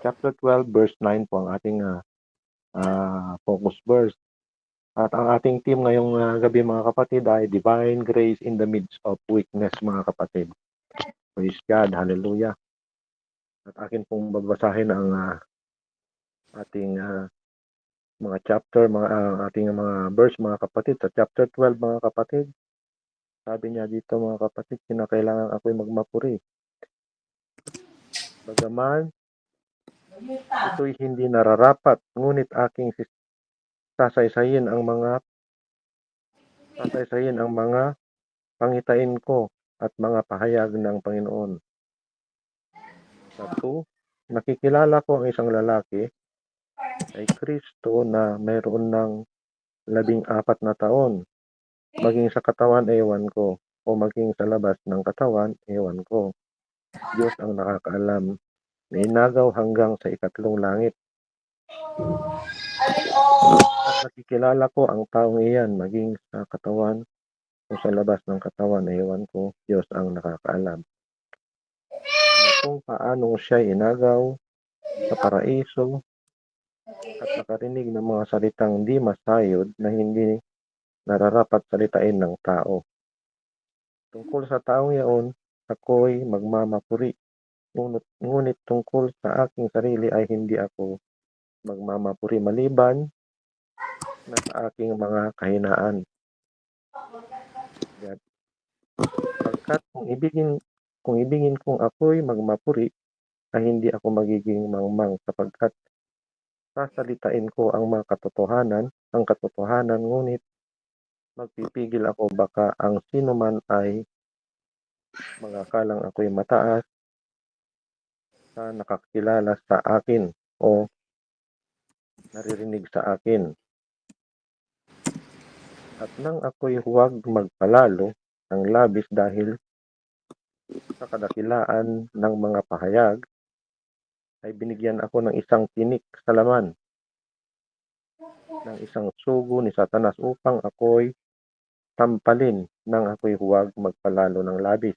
chapter 12 verse 9 po ang ating focus verse. At ang ating team ngayong gabi mga kapatid ay Divine Grace in the Midst of Weakness mga kapatid. Praise God, hallelujah. At akin pong babasahin ang ating mga chapter, ating mga verse mga kapatid. Sa chapter 12 mga kapatid, sabi niya dito mga kapatid, kinakailangan ako'y magmapuri. Bagaman ito'y hindi nararapat, ngunit aking sasaysayin ang mga pangitain ko at mga pahayag ng Panginoon. Sa 2, nakikilala ko ang isang lalaki ay Kristo na mayroon ng 14 na taon. Maging sa katawan, ewan ko. O maging sa labas ng katawan, ewan ko. Diyos ang nakakaalam. Na inagaw hanggang sa ikatlong langit. At nakikilala ko ang taong iyan, maging sa katawan o sa labas ng katawan, ewan ko. Diyos ang nakakaalam. Na kung paanong siya inagaw sa paraiso at nakarinig ng mga salitang di masayod na hindi nararapat salitain ng tao. Tungkol sa taong iyon, ako'y magmamapuri. Ngunit tungkol sa aking sarili ay hindi ako magmamapuri maliban na sa aking mga kahinaan. Pagkat kung ibigin kong ako'y magmapuri, ay hindi ako magiging mangmang sapagkat sasalitain ko ang katotohanan, ngunit magpipigil ako baka ang sino man ay magakalang ako'y mataas sa nakakilala sa akin o naririnig sa akin. At nang ako'y huwag magpalalo ng labis dahil sa kadakilaan ng mga pahayag, ay binigyan ako ng isang tinik sa laman ng isang sugo ni Satanas upang ako'y tampalin nang ako'y huwag magpalalo ng labis.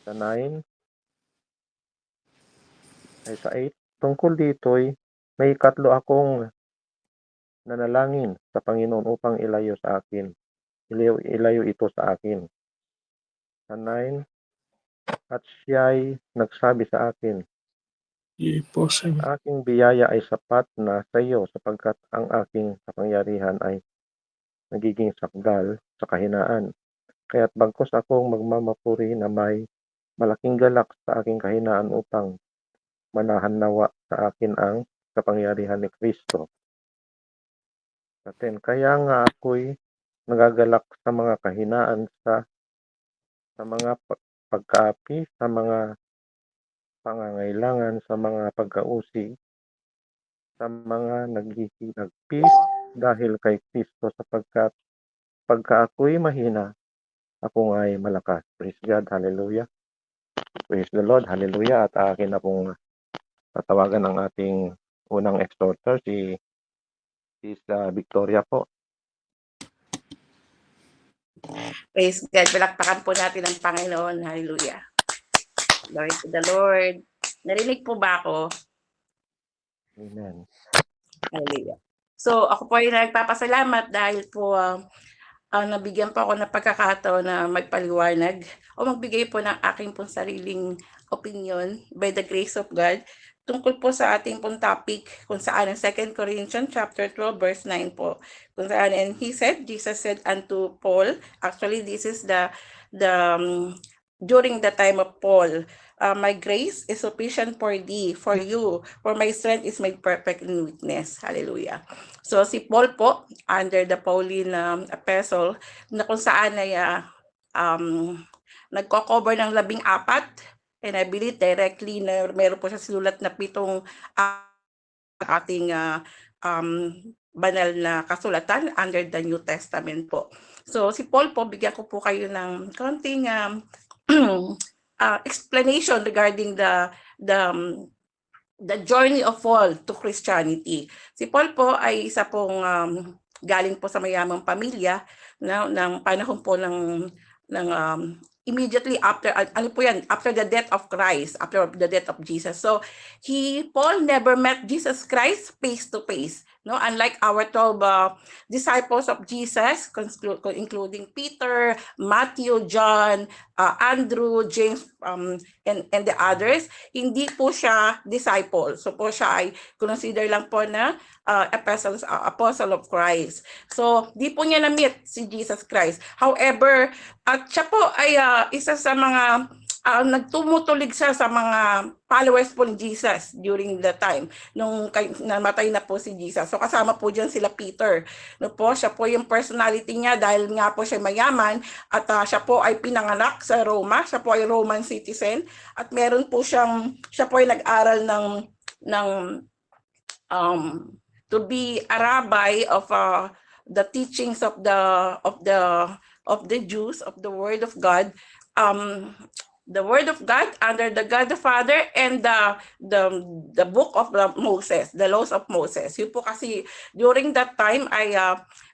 Sa 9, ay sa 8, tungkol dito'y may 3 akong nanalangin sa Panginoon upang ilayo ito sa akin. Sa 9, at siya'y nagsabi sa akin, ang aking biyaya ay sapat na sa iyo sapagkat ang aking kapangyarihan ay nagiging sakdal sa kahinaan. Kaya't bagkus akong magmamapuri na may malaking galak sa aking kahinaan upang manahan nawa sa akin ang kapangyarihan ni Kristo. Sa 10, kaya nga ako'y nagagalak sa mga kahinaan, sa mga pagkaapi, sa mga pangangailangan, sa mga pagkausig, sa mga naghihinagpis dahil kay Kristo sapagkat pagka ako'y mahina, ako nga'y malakas. Praise God, hallelujah. Praise the Lord, hallelujah. At akin na pong tatawagan ang ating unang exhorter, si Victoria po. Praise God. Palakpakan po natin ang Panginoon. Hallelujah. Glory to the Lord. Narinig po ba ako? Amen. Hallelujah. So, ako po ay nagpapasalamat dahil po nabigyan po ako ng pagkakataon na magpaliwanag o magbigay po ng aking pong sariling opinion by the grace of God tungkol po sa ating pong topic kung saan ang 2 Corinthians chapter 12 verse 9 po. Kung saan, and Jesus said unto Paul, actually this is the during the time of Paul, my grace is sufficient for thee, for you, for my strength is made perfect in weakness. Hallelujah. So si Paul po, under the Pauline epistle, na kung saan ay nagko-cover ng 14, and I believe directly na meron po siya sinulat na 7 ating banal na kasulatan under the New Testament po. So si Paul po, bigyan ko po kayo ng konting explanation regarding the journey of Paul to Christianity. Si Paul po ay isa pong galing po sa mayamang pamilya ng panahon po ng immediately after, ano po yan, after the death of Christ, after the death of Jesus. So, Paul never met Jesus Christ face to face. No, unlike our 12 disciples of Jesus, including Peter, Matthew, John, Andrew, James, and the others, hindi po siya disciple. So po siya ay consider lang po na apostle of Christ. So, di po niya na-meet si Jesus Christ. However, at siya po ay isa sa mga nagtumutulig siya sa mga followers po ni Jesus during the time nung namatay na po si Jesus. So kasama po diyan sila Peter. No po, siya po yung personality niya dahil nga po siya mayaman at siya po ay pinanganak sa Roma. Siya po ay Roman citizen at meron po siya po ay nag-aral ng to be a rabbi of the teachings of the Jews, of the Word of God, the Word of God under the God the Father, and the book of Moses, the laws of Moses. Yun po kasi during that time ay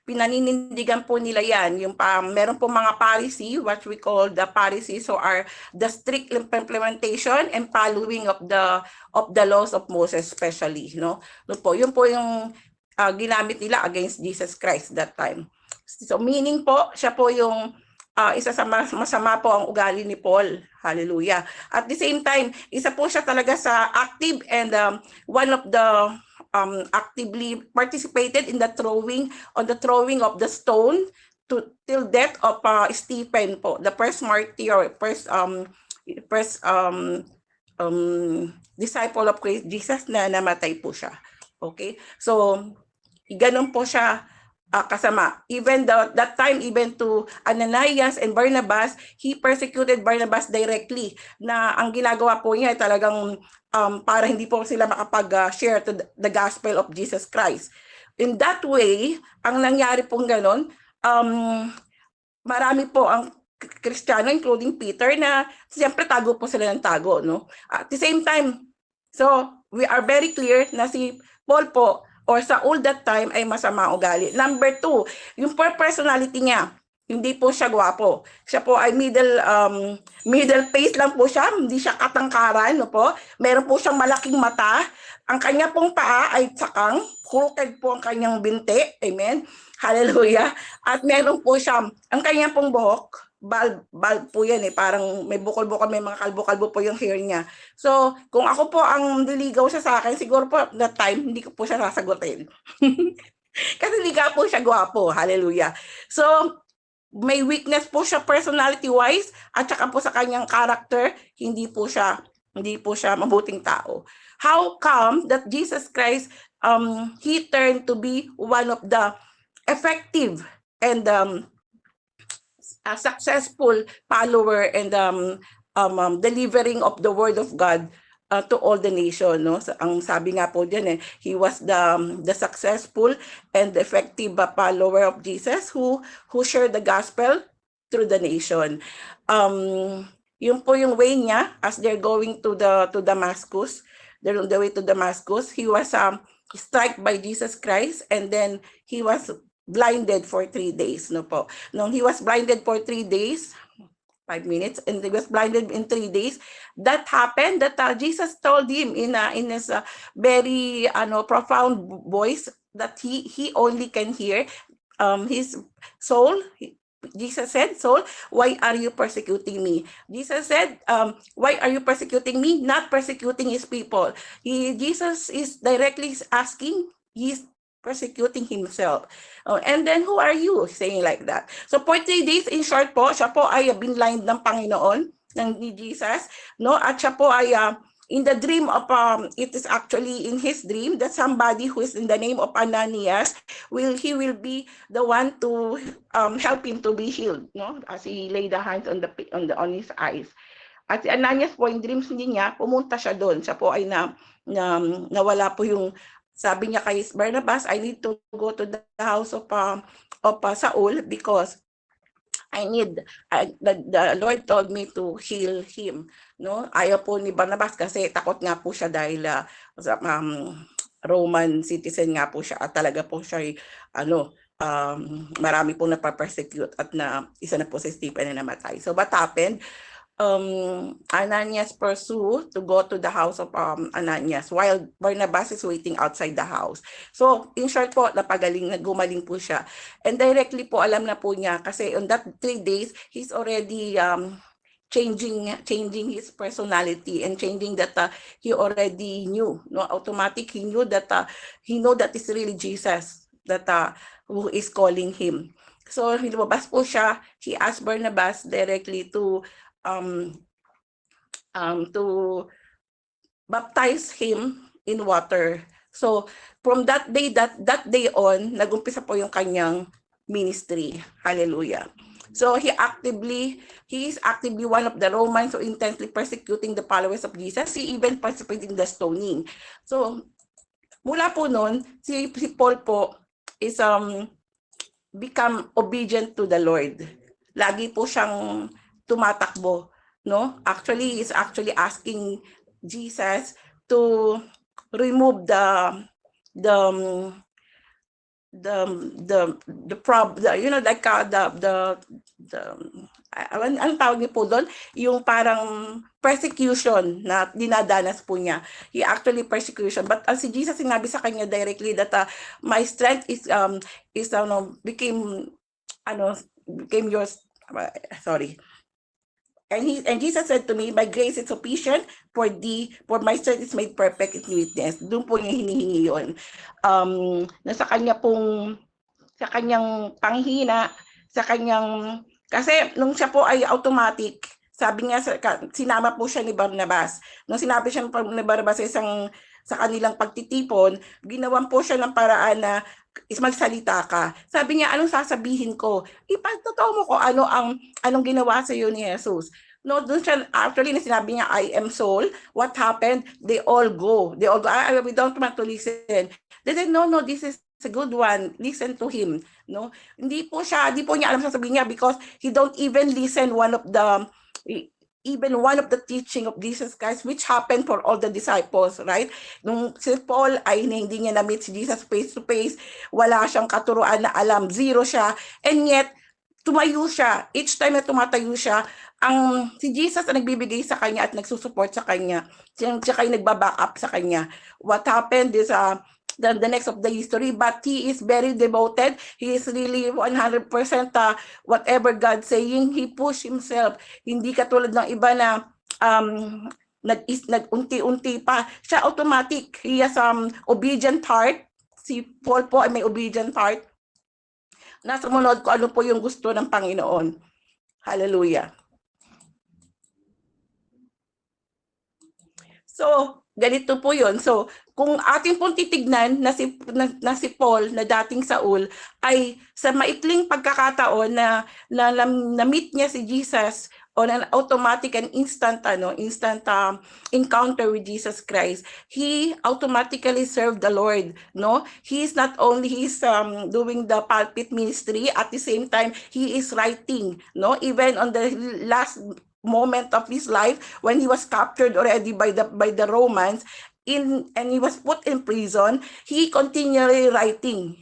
pinaninindigan po nila yan. Yung meron po mga Pharisee, what we call the Pharisees, so are the strict implementation and following of the laws of Moses, especially, no? Yun po yung ginamit nila against Jesus Christ that time. So meaning po, siya po yung isa sa masama po ang ugali ni Paul. Hallelujah. At the same time, isa po siya talaga sa active and one of the actively participated in the throwing of the stone till death of Stephen po, the first martyr, first disciple of Jesus na namatay po siya. Okay? So, ganun po siya kasama. Even that time, even to Ananias and Barnabas, he persecuted Barnabas directly, na ang ginagawa po niya ay talagang para hindi po sila makapag-share to the gospel of Jesus Christ. In that way, ang nangyari pong ganon, marami po ang Kristiyano, including Peter, na siyempre tago po sila ng tago. No? At the same time, so we are very clear na si Paul po, or sa all that time, ay masama ugali. Number 2, yung personality niya, hindi po siya gwapo. Siya po ay middle face lang po siya, hindi siya katangkaran, no po. Meron po siyang malaking mata. Ang kanya pong paa ay tsakang, crooked po ang kanyang binti. Amen. Hallelujah. At meron po siya, ang kanya pong buhok, bald po yan parang may bukol-bukol, may mga kalbo-kalbo po yung hair niya. So, kung ako po ang diligaw siya sa akin, siguro po that time, hindi ko po siya sasagutin. Kasi hindi ka po siya gwapo. Hallelujah. So, may weakness po siya personality-wise, at saka po sa kanyang character, hindi po siya mabuting tao. How come that Jesus Christ, he turned to be one of the effective and a successful follower and delivering of the word of God to all the nation, no? Ang sabi nga po diyan he was the successful and effective follower of Jesus who shared the gospel through the nation. Yun po yung way niya as they're going to Damascus. They're on the way to Damascus. He was struck by Jesus Christ, and then he was blinded for 3 days, no po. Nung he was blinded for 3 days, 5 minutes, and he was blinded in 3 days, that happened that Jesus told him in his very profound voice that he only can hear his soul. Jesus said, "Soul, why are you persecuting me?" Jesus said, "Why are you persecuting me?" Not persecuting his people. Jesus is directly asking, he's persecuting himself. And then, who are you? Saying like that. So, for 3 days, in short po, siya po ay binblind ng Panginoon, ni Jesus, no? At siya po ay in the dream of, it is actually in his dream that somebody who is in the name of Ananias, he will be the one to help him to be healed, no? As he laid the hands on his eyes. At si Ananias po, in dreams niya, pumunta siya doon. Siya po ay nawala po yung, sabi niya kay Barnabas, I need to go to the house of Saul because the Lord told me to heal him. No? Ayaw po ni Barnabas kasi takot nga po siya dahil Roman citizen nga po siya at talaga po siya marami pong napapersecute at na isa na po si Stephen na namatay. So what happened? Ananias pursued to go to the house of Ananias while Barnabas is waiting outside the house. So in short po, gumaling po siya. And directly po alam na po niya kasi on that 3 days, he's already changing his personality and changing that he already knew, no, automatic he knew that it's really Jesus that who is calling him. So lumabas po siya, he asked Barnabas directly to baptize him in water. So from that day on, nagumpisa po yung kanyang ministry. Hallelujah. So he is actively one of the Romans who intensely persecuting the followers of Jesus. He even participated in the stoning. So mula po noon, si Paul po is become obedient to the Lord. Lagi po siyang tumatakbo, no? Actually, is actually asking Jesus to remove the you know, like ang tawag niyo po doon, yung parang persecution na dinadanas po niya. He actually persecution, but si Jesus sinabi sa kanya directly that my strength became yours. Sorry. And Jesus said to me, my grace is sufficient for thee, for my strength is made perfect in weakness. Doon po niya hinihingi yun. Sa kanyang panghina, kasi nung siya po ay automatic, sabi nga, sinama po siya ni Barnabas. Nung sinabi siya ni Barnabas sa kanilang pagtitipon, ginawan po siya ng paraan na magsalita ka. Sabi niya, anong sasabihin ko? Ipagtotoo mo ko anong ginawa sa iyo ni Jesus. No, doon siya, actually, sinabi niya, I am Saul. What happened? They all go. We don't want to listen. They said, no, this is a good one. Listen to him. No, hindi po niya alam sasabihin niya because he don't even listen one of the teaching of Jesus Christ, which happened for all the disciples, right? Nung si Paul ay hindi niya na-meet si Jesus face to face, wala siyang katuruan na alam, zero siya, and yet, tumayo siya. Each time na tumatayo siya, si Jesus ang nagbibigay sa kanya at nagsusupport sa kanya. Siya kayo nagbaback up sa kanya. What happened is, the next of the history, but he is very devoted. He is really 100% whatever God saying, he push himself. Hindi katulad ng iba na nag-unti-unti pa. Siya automatic. He has obedient heart. Si Paul po ay may obedient heart. Nasa munod ko ano po yung gusto ng Panginoon. Hallelujah. So, ganito po yun. So, kung ating pong titignan na si Paul na dating Saul ay sa maikling pagkakataon na na-meet niya si Jesus on an automatic and instant encounter with Jesus Christ, he automatically served the Lord, no? He's doing the pulpit ministry, at the same time he is writing, no? Even on the last moment of his life when he was captured already by the Romans and he was put in prison, he's continually writing,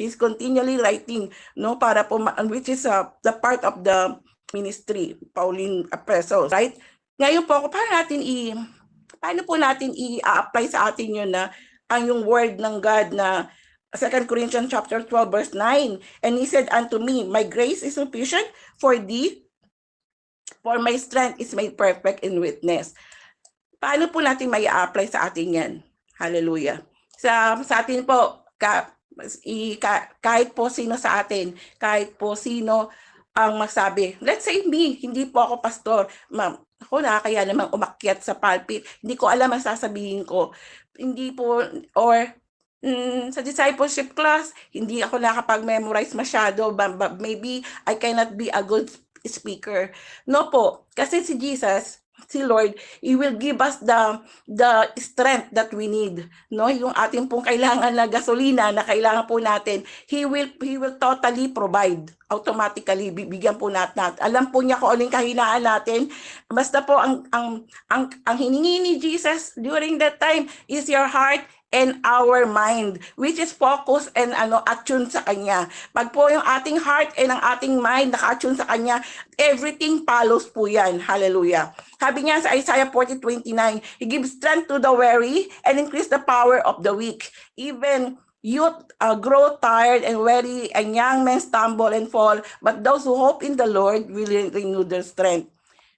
no, para po, which is the part of the ministry, Pauline epistles, right? Ngayon po, paano po natin i-apply sa atin yun na ang yung word ng God na 2 Corinthians chapter 12 verse 9, and he said unto me, my grace is sufficient for thee, for my strength is made perfect in weakness. Paano po natin may apply sa atin yan? Hallelujah. Sa atin po, kahit po sino sa atin, kahit po sino ang magsabi, let's say me, hindi po ako pastor, ma'am, ako nakakaya namang umakyat sa pulpit, hindi ko alam ang sasabihin ko, hindi po, or sa discipleship class, hindi ako nakapag-memorize masyado, but maybe I cannot be a good speaker. No po, kasi si Jesus, si Lord, He will give us the strength that we need, no? Yung ating pong kailangan na gasolina na kailangan po natin, He will totally provide. Automatically bibigyan po natin. Alam po niya kung anong kahinaan natin. Basta po ang hiningi ni Jesus during that time is your heart and our mind, which is focus and attune sa Kanya. Pag po yung ating heart and ang ating mind naka-attune sa Kanya, everything follows po yan. Hallelujah. Sabi niya sa Isaiah 40:29, He gives strength to the weary and increase the power of the weak. Even youth grow tired and weary, and young men stumble and fall, but those who hope in the Lord will renew their strength.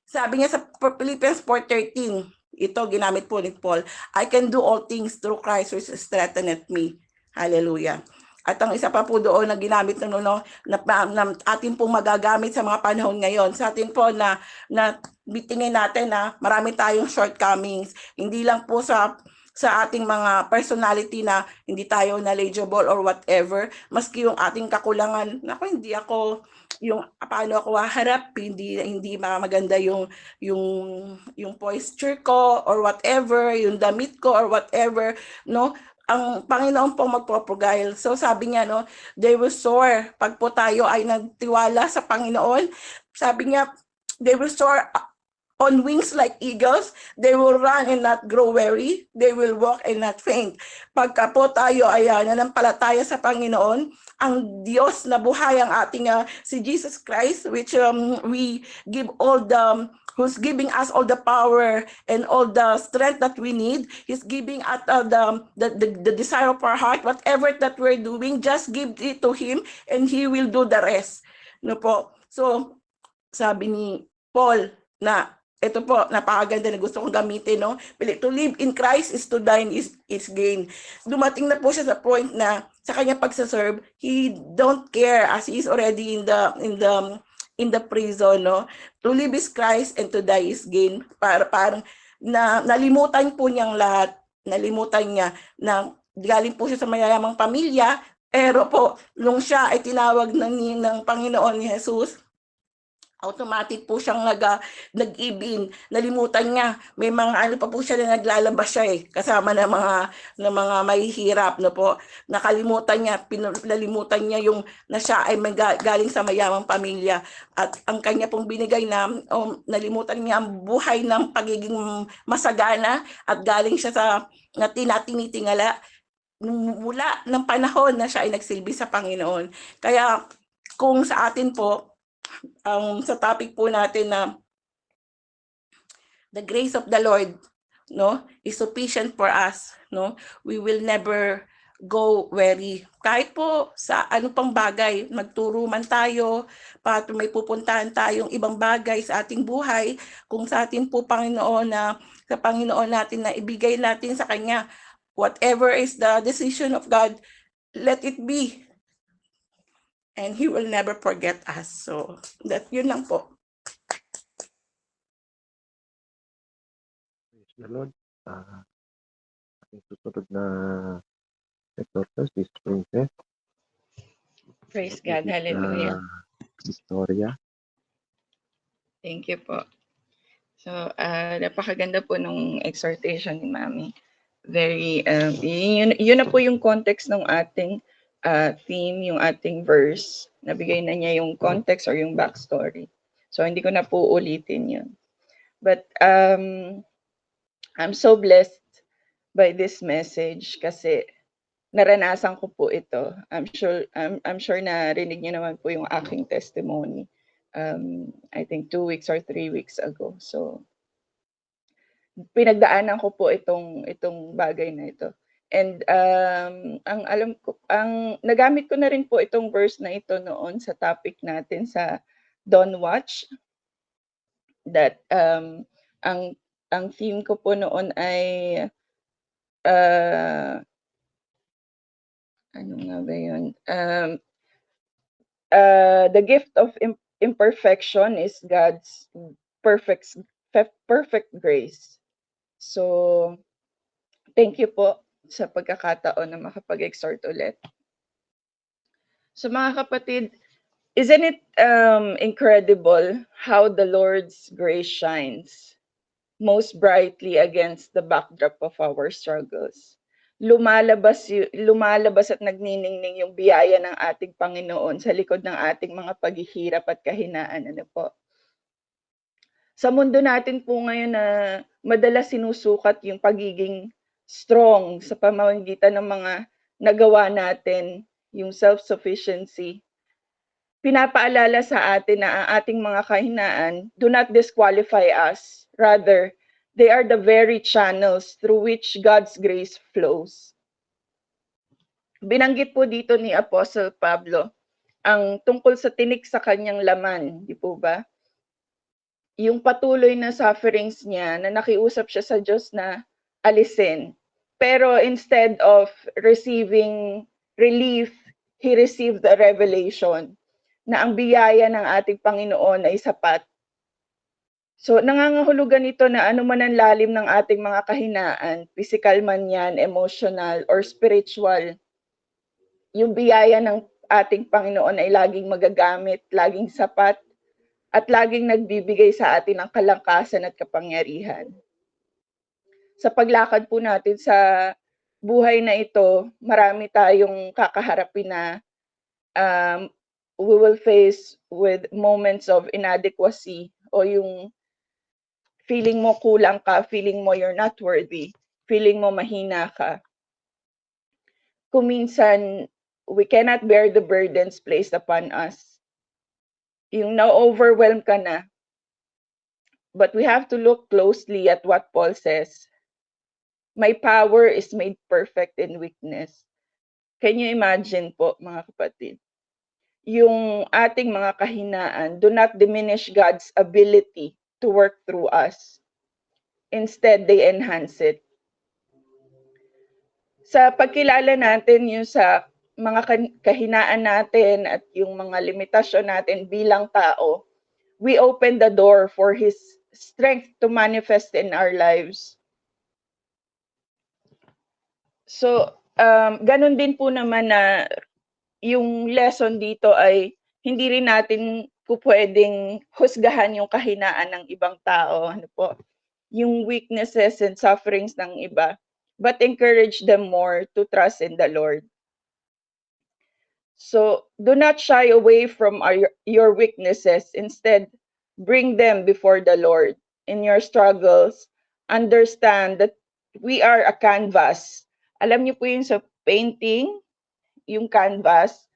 Sabi niya sa Philippians 4:13, ito ginamit po ni Paul, I can do all things through Christ which strengtheneth me. Hallelujah. At ang isa pa po doon na ginamit na atin pong magagamit sa mga panahon ngayon, sa atin po na bitingin natin na marami tayong shortcomings, hindi lang po sa ating mga personality na hindi tayo knowledgeable or whatever, maski yung ating kakulangan, hindi ako yung paano ako haharap, hindi maganda yung posture ko or whatever, yung damit ko or whatever, no? Ang Panginoon po magpo-provide. So sabi niya, no, they will soar. Pag po tayo ay nagtiwala sa Panginoon, sabi niya, they will soar on wings like eagles. They will run and not grow weary. They will walk and not faint. Pagka po tayo ay nanampalataya sa Panginoon, ang Diyos na buhay ang ating si Jesus Christ, which we give all the who's giving us all the power and all the strength that we need. He's giving us the desire of our heart. Whatever that we're doing, just give it to Him and He will do the rest. No po? So, sabi ni Paul na ito po, napakaganda na gusto kong gamitin, no? To live in Christ is to die is gain. Dumating na po siya sa point na sa kanya pagsaserve, he don't care as he is already in the prison, no? To live is Christ and to die is gain. Parang nalimutan po niyang lahat. Nalimutan niya na galing po siya sa mayayamang pamilya, pero po, nung siya ay tinawag ng Panginoon ni Jesus, automatic po siyang nag-ibin. Nalimutan niya. May mga pa po siya na naglalabas siya kasama ng mga mahihirap, no po. Nakalimutan niya, pinalimutan niya yung na siya ay galing sa mayamang pamilya. At ang kanya pong binigay na nalimutan niya ang buhay ng pagiging masagana at galing siya sa tinitingala mula ng panahon na siya ay nagsilbi sa Panginoon. Kaya kung sa atin po, sa topic po natin na the grace of the Lord, no, is sufficient for us, no? We will never go weary. Kahit po sa pang bagay, magturo man tayo, para may pupuntahan tayong ibang bagay sa ating buhay, kung sa atin po Panginoon sa Panginoon natin na ibigay natin sa Kanya, whatever is the decision of God, let it be. And He will never forget us. So, yun lang po. Praise the Lord. Ating susunod na exhorters is Princess. Praise God. Hallelujah. Victoria. Thank you po. So, napakaganda po nung exhortation ni Mami. Very, yun na po yung context ng ating theme, yung ating verse. Nabigay na niya yung context or yung backstory. So, hindi ko na po ulitin yun. But, I'm so blessed by this message kasi naranasan ko po ito. I'm sure na rinig niyo naman po yung aking testimony. I think 2 weeks or 3 weeks ago. So, pinagdaanan ko po itong bagay na ito. And nagamit ko na rin po itong verse na ito noon sa topic natin sa Don't Watch. That ang theme ko po noon ay ano nga ba yun? The gift of imperfection is God's perfect grace. So, thank you po sa pagkakataon na makapag-exhort ulit. So mga kapatid, isn't it incredible how the Lord's grace shines most brightly against the backdrop of our struggles? Lumalabas at nagniningning yung biyaya ng ating Panginoon sa likod ng ating mga paghihirap at kahinaan. Ano po? Sa mundo natin po ngayon na madalas sinusukat yung pagiging strong sa pamamagitan ng mga nagawa natin, yung self-sufficiency. Pinapaalala sa atin na ang ating mga kahinaan do not disqualify us. Rather, they are the very channels through which God's grace flows. Binanggit po dito ni Apostle Pablo ang tungkol sa tinik sa kanyang laman, di po ba? Yung patuloy na sufferings niya na nakiusap siya sa Diyos na alisin. Pero instead of receiving relief, he received the revelation na ang biyaya ng ating Panginoon ay sapat. So nangangahulugan ito na ano man ang lalim ng ating mga kahinaan, physical man yan, emotional, or spiritual, yung biyaya ng ating Panginoon ay laging magagamit, laging sapat, at laging nagbibigay sa atin ng kalakasan at kapangyarihan. Sa paglakad po natin sa buhay na ito, marami tayong kakaharapin na we will face with moments of inadequacy o yung feeling mo kulang ka, feeling mo you're not worthy, feeling mo mahina ka. Kung minsan, we cannot bear the burdens placed upon us. Yung na-overwhelm ka na. But we have to look closely at what Paul says. My power is made perfect in weakness. Can you imagine po, mga kapatid? Yung ating mga kahinaan do not diminish God's ability to work through us. Instead, they enhance it. Sa pagkilala natin yung sa mga kahinaan natin at yung mga limitasyon natin bilang tao, we open the door for His strength to manifest in our lives. So, ganun din po naman na yung lesson dito ay hindi rin natin po pwedeng husgahan yung kahinaan ng ibang tao, ano po, yung weaknesses and sufferings ng iba, but encourage them more to trust in the Lord. So, do not shy away from your weaknesses. Instead, bring them before the Lord. In your struggles, understand that we are a canvas. Alam niyo po yun sa painting, yung canvas,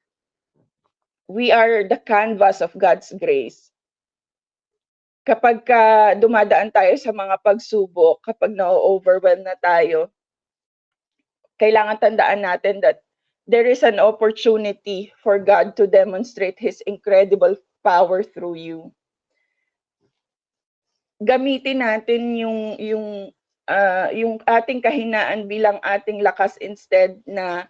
we are the canvas of God's grace. Kapag dumadaan tayo sa mga pagsubok, kapag na-overwhelm na tayo, kailangan tandaan natin that there is an opportunity for God to demonstrate His incredible power through you. Gamitin natin yung ating kahinaan bilang ating lakas instead na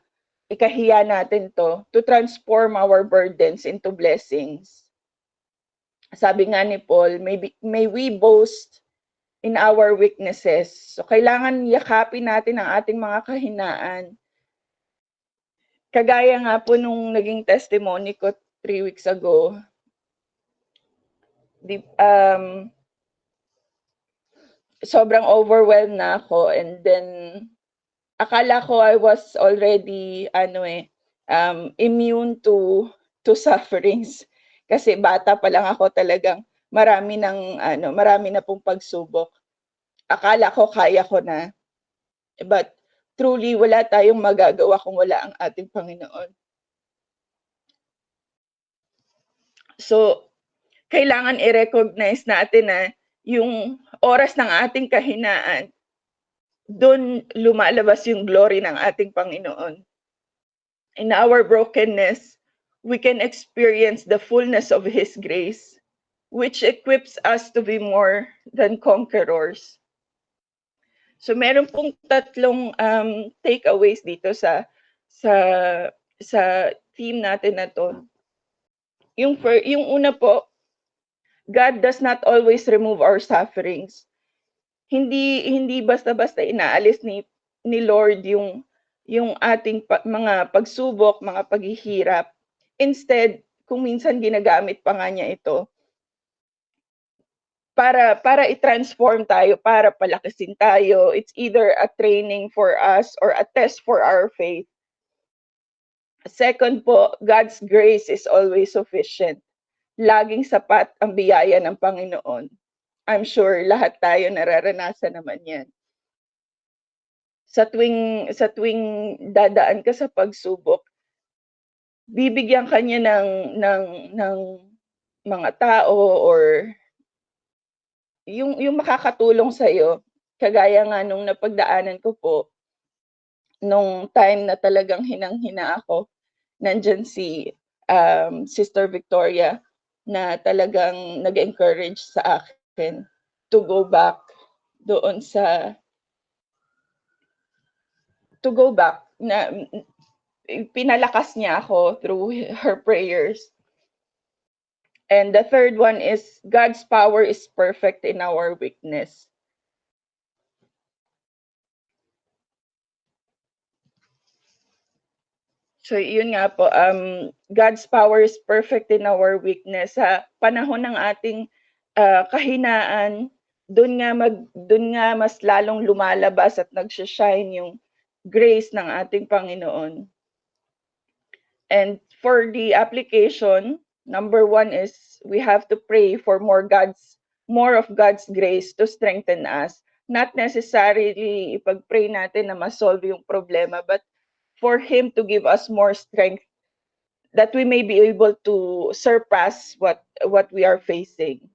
ikahiya natin to transform our burdens into blessings. Sabi nga ni Paul, may we boast in our weaknesses. So kailangan yakapin natin ang ating mga kahinaan. Kagaya nga po nung naging testimony ko 3 weeks ago, sobrang overwhelmed na ako, and then akala ko I was already immune to sufferings kasi bata pa lang ako, talagang marami na pong pagsubok. Akala ko kaya ko na, but truly wala tayong magagawa kung wala ang ating Panginoon. So, kailangan i-recognize natin na yung oras ng ating kahinaan, doon lumalabas yung glory ng ating Panginoon. In our brokenness, we can experience the fullness of His grace, which equips us to be more than conquerors. So meron pong tatlong takeaways dito sa theme natin na to. Yung una po, God does not always remove our sufferings. Hindi basta-basta inaalis ni Lord yung ating mga pagsubok, mga paghihirap. Instead, kung minsan ginagamit pa nga niya ito para i-transform tayo, para palakasin tayo. It's either a training for us or a test for our faith. Second po, God's grace is always sufficient. Laging sapat ang biyaya ng Panginoon. I'm sure lahat tayo nararanasan naman yan. sa tuwing dadaan ka sa pagsubok, bibigyan ka niya ng mga tao or yung makakatulong sa'yo. Kagaya nga nung napagdaanan ko po, nung time na talagang hinang-hina ako, nandiyan si, Sister Victoria na talagang nag-encourage sa akin to go back doon sa na pinalakas niya ako through her prayers. And the third one is God's power is perfect in our weakness. So yun nga po, God's power is perfect in our weakness. Sa panahon ng ating kahinaan, doon nga mas lalong lumalabas at nagsha-shine yung grace ng ating Panginoon. And for the application, number 1 is we have to pray for more of God's grace to strengthen us. Not necessarily ipag-pray natin na ma-solve yung problema, but for Him to give us more strength that we may be able to surpass what we are facing.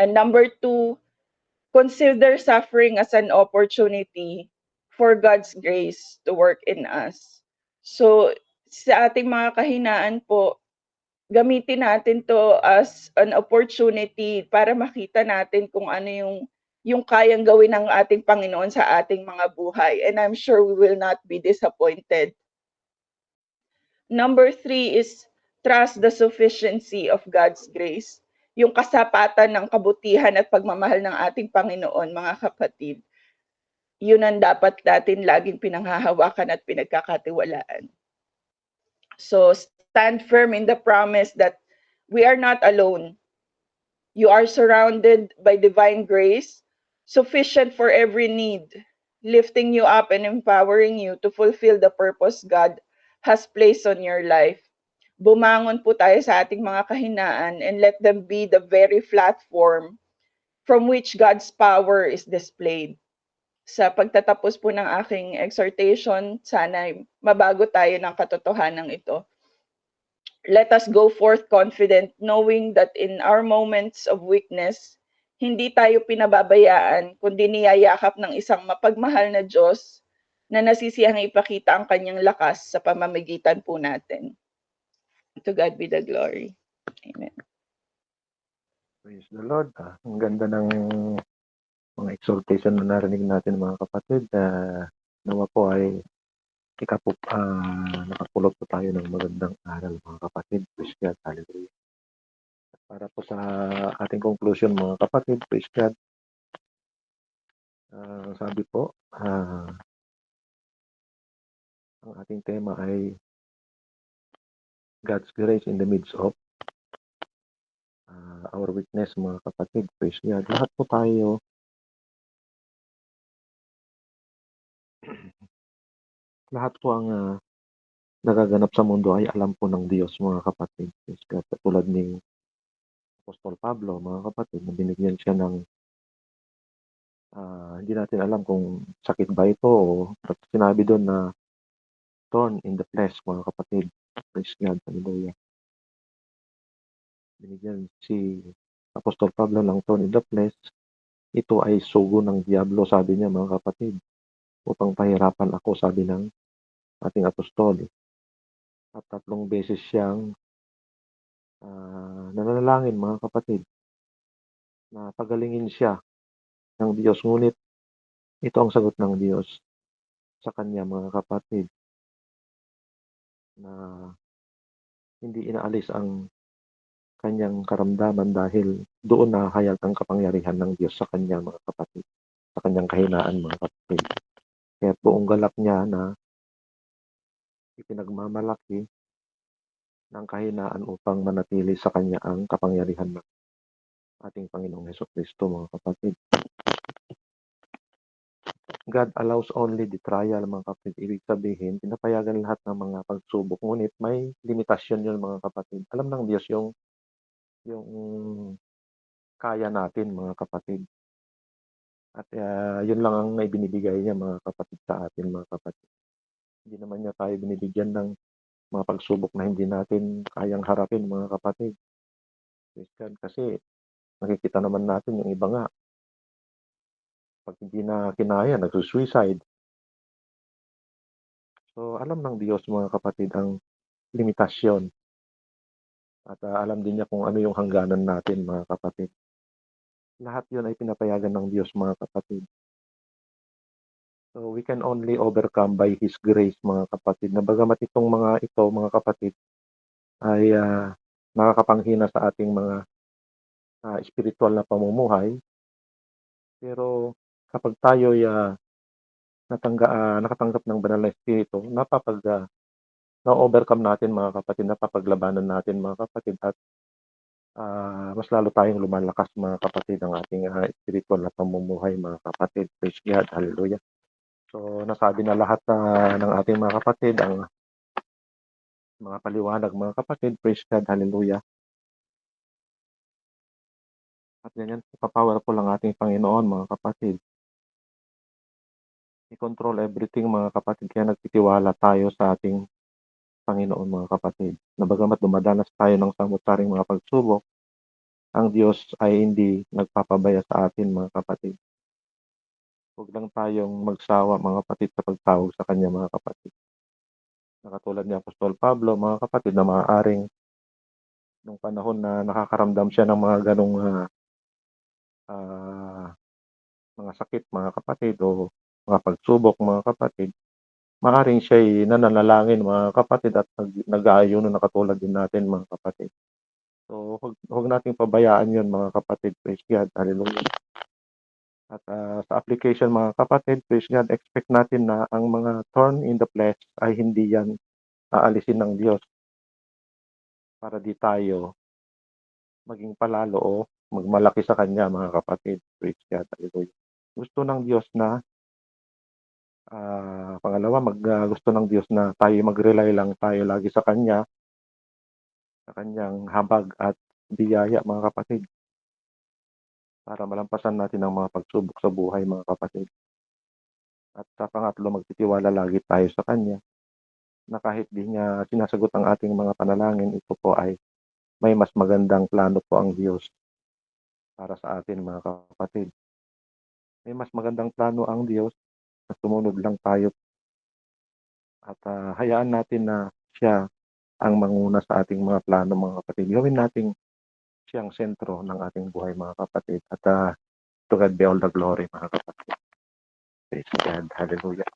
And number 2, consider suffering as an opportunity for God's grace to work in us. So, sa ating mga kahinaan po, gamitin natin to as an opportunity para makita natin kung ano yung kayang gawin ng ating Panginoon sa ating mga buhay. And I'm sure we will not be disappointed. Number 3 is trust the sufficiency of God's grace. Yung kasapatan ng kabutihan at pagmamahal ng ating Panginoon, mga kapatid. Yun ang dapat natin laging pinanghahawakan at pinagkakatiwalaan. So stand firm in the promise that we are not alone. You are surrounded by divine grace, sufficient for every need, lifting you up and empowering you to fulfill the purpose God has placed on your life. Bumangon po tayo sa ating mga kahinaan and let them be the very platform from which God's power is displayed. Sa pagtatapos po ng aking exhortation, sana mabago tayo ng katotohanan ito. Let us go forth confident, knowing that in our moments of weakness, hindi tayo pinababayaan, kundi niyayakap ng isang mapagmahal na Diyos na nasisiyang ipakita ang kanyang lakas sa pamamagitan po natin. To God be the glory. Amen. Praise the Lord. Ang ganda ng mga exhortation na narinig natin mga kapatid. Nawa po ay nakapulot po tayo ng magandang aral mga kapatid. Praise God. Hallelujah. At para po sa ating conclusion mga kapatid, praise God. Sabi po, ang ating tema ay God's grace in the midst of our weakness mga kapatid. Praise God. Lahat po tayo lahat po ang nagaganap sa mundo ay alam po ng Diyos mga kapatid. Praise God. Katulad ni Apostol Pablo mga kapatid, na binigyan siya ng hindi natin alam kung sakit ba ito o sinabi doon na thorn in the flesh mga kapatid. Praise God. Hallelujah. Binigyan si Apostol Pablo ng thorn in the flesh. Ito ay sugo ng diablo, sabi niya mga kapatid. Upang pahirapan ako, sabi ng ating apostol. At 3 beses siyang nananalangin mga kapatid na pagalingin siya ng Diyos. Ngunit ito ang sagot ng Diyos sa kanya mga kapatid, na hindi inaalis ang kanyang karamdaman dahil doon nahayag ang kapangyarihan ng Diyos sa kanya mga kapatid, sa kanyang kahinaan mga kapatid. Kaya buong galap niya na ipinagmamalaki ng kahinaan upang manatili sa kanya ang kapangyarihan ng ating Panginoong Hesukristo mga kapatid. God allows only the trial mga kapatid. Ibig sabihin, pinapayagan lahat ng mga pagsubok. Ngunit may limitasyon yun mga kapatid. Alam ng Diyos yung kaya natin mga kapatid. At, yun lang ang naibinibigay niya mga kapatid sa atin mga kapatid. Hindi naman niya tayo binibigyan ng mga pagsubok na hindi natin kayang harapin mga kapatid. Praise God. Kasi nakikita naman natin yung iba nga, 'pag hindi na kinaya nagsu-suicide. So, alam ng Diyos mga kapatid ang limitasyon at, alam din niya kung ano yung hangganan natin mga kapatid. Lahat yun ay pinapayagan ng Diyos mga kapatid. So, we can only overcome by His grace mga kapatid, na bagamat itong mga ito mga kapatid ay, nakakapanghina sa ating mga, espirituwal na pamumuhay, pero kapag tayo'y, nakatanggap ng banal na espiritu, na-o-overcome natin mga kapatid, napapaglabanan natin mga kapatid at, mas lalo tayong lumalakas mga kapatid ang ating, espirituwal na pamumuhay mga kapatid. Praise God, hallelujah. So, nasabi na lahat, ng ating mga kapatid ang mga paliwanag mga kapatid. Praise God, hallelujah. At ganyan po ka-powerful ang ating Panginoon mga kapatid. I-control everything mga kapatid, kaya nagtitiwala tayo sa ating Panginoon mga kapatid. Na bagamat dumadanas tayo ng samut-saring mga pagsubok, ang Diyos ay hindi nagpapabaya sa atin mga kapatid. Huwag lang tayong magsawa mga kapatid sa pagtawag sa Kanya mga kapatid. Na katulad ni Apostol Pablo mga kapatid, na maaaring nung panahon na nakakaramdam siya ng mga ganong, mga sakit mga kapatid o mga pagsubok mga kapatid, maaaring siya'y nananalangin mga kapatid at nag-aayuno na katulad din natin mga kapatid. So, huwag nating pabayaan 'yun mga kapatid. Praise God, hallelujah. At, sa application mga kapatid, praise God, expect natin na ang mga thorn in the flesh ay hindi 'yan aalisin ng Diyos para di tayo maging palalo o magmalaki sa Kanya mga kapatid. Praise God, hallelujah. Gusto ng Diyos na, pangalawa gusto ng Diyos na tayo mag-rely lang tayo lagi sa Kanya, sa Kanyang habag at biyaya mga kapatid, para malampasan natin ang mga pagsubok sa buhay mga kapatid. At sa pangatlo, magtitiwala lagi tayo sa Kanya, na kahit di niya sinasagot ang ating mga panalangin, ito po ay may mas magandang plano po ang Diyos para sa atin mga kapatid. May mas magandang plano ang Diyos, na sumunod lang tayo at, hayaan natin na siya ang manguna sa ating mga plano mga kapatid. Gawin nating siyang sentro ng ating buhay mga kapatid at, to God be all the glory mga kapatid. Praise God, hallelujah.